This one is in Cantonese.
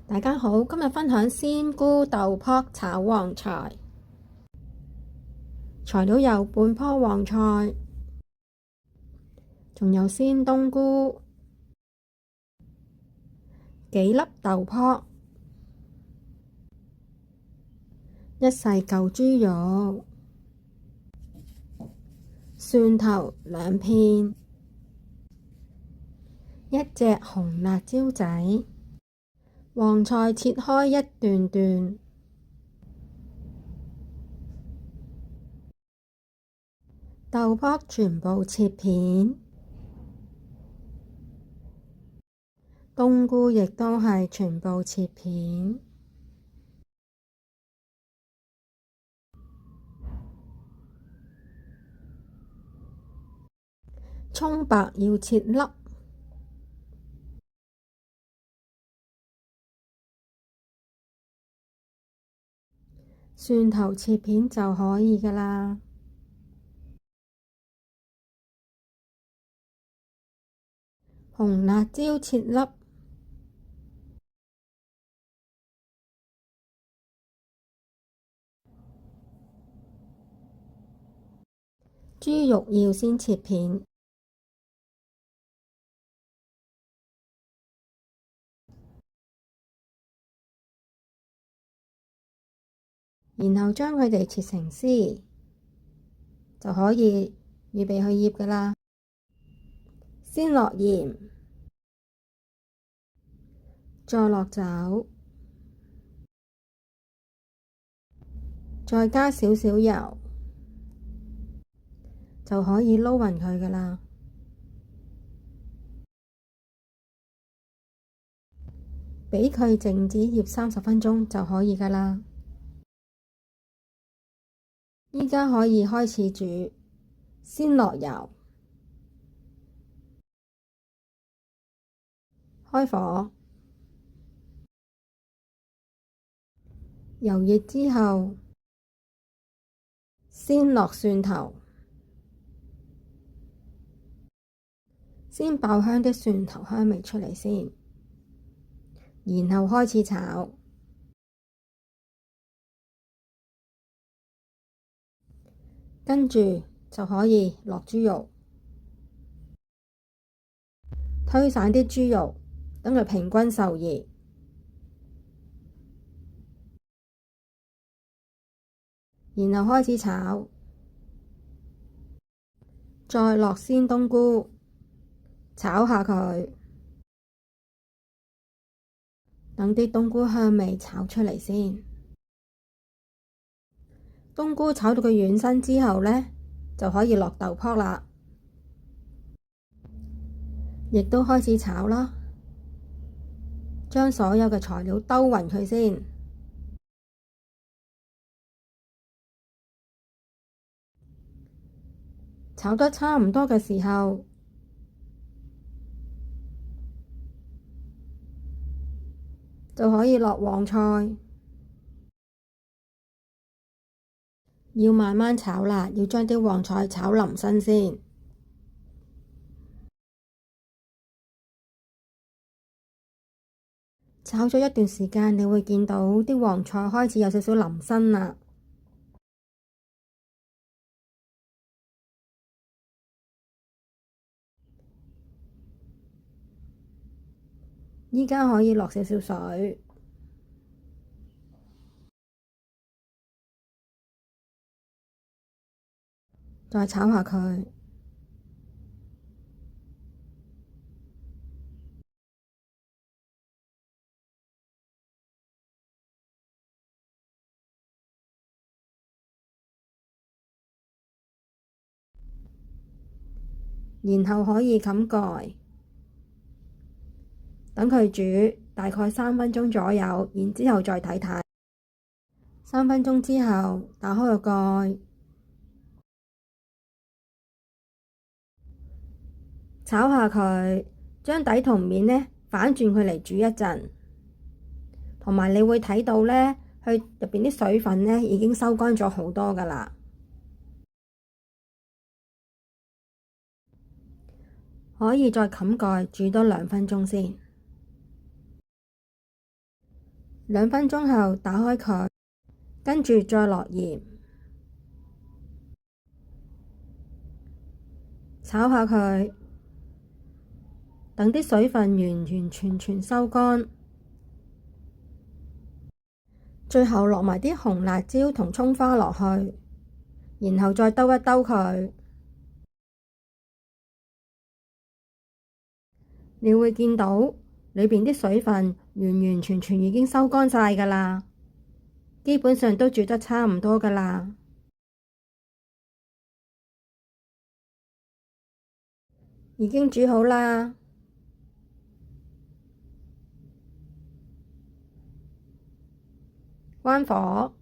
大家好，今日分享鮮菇豆卜炒黃菜。材料有半棵黃菜，仲有鮮冬菇、幾粒豆卜、一細嚿豬肉、蒜頭2片、一隻紅辣椒仔。黃菜切開一段段，豆卜全部切片，冬菇亦都係全部切片。蔥白要切粒，蒜頭切片就可以㗎喇。紅辣椒切粒，豬肉要先切片，然後將佢哋切成絲，就可以預備去醃㗎喇。先落鹽，再落酒，再加少少油，就可以撈勻佢㗎喇。畀佢靜止醃30分鐘就可以㗎喇。依家可以開始煮，先落油，開火，油熱之後，先落蒜頭，先爆香啲蒜頭香味出嚟先，然後開始炒，跟住就可以落豬肉，推散啲豬肉，等佢平均受熱，然後開始炒，再落鮮冬菇，炒下佢，等啲冬菇香味炒出嚟先。冬菇炒到佢軟身之後呢，就可以落豆卜啦，亦都開始炒啦。將所有嘅材料兜勻佢先，炒得差唔多嘅時候，就可以落黃菜。要慢慢炒啦，要將啲黃菜炒腍身先。炒咗一段時間，你會見到啲黃菜開始有少少腍身啦。依家可以落少少水，再炒下佢。然後可以冚蓋，等佢煮大概3分鐘左右，然之後再睇睇。3分鐘之後，打開個蓋，炒下佢，將底同面呢反轉佢嚟煮一陣，同埋你會睇到呢，佢入邊啲水分呢已經收乾咗好多㗎喇。可以再冚蓋煮多2分鐘先。2分鐘後打開佢，跟住再落鹽，炒下佢，等啲水分完完全全收乾。最後落埋啲紅辣椒同蔥花落去，然後再兜一兜佢。你會見到裏邊啲水分完完全全已經收乾晒㗎啦，基本上都煮得差唔多㗎啦。已經煮好啦，關火。